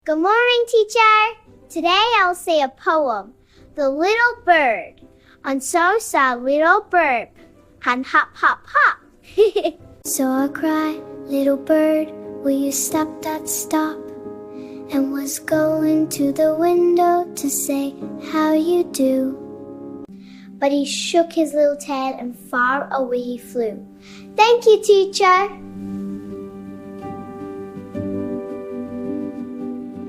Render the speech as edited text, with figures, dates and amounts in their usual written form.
Good morning, teacher. Today I'll say a poem, The Little Bird. On so saw little bird, and hop, hop, hop. Saw a cry, little bird, will you stop that stop? And was going to the window to say how you do. But he shook his little tail and far away he flew. Thank you, teacher.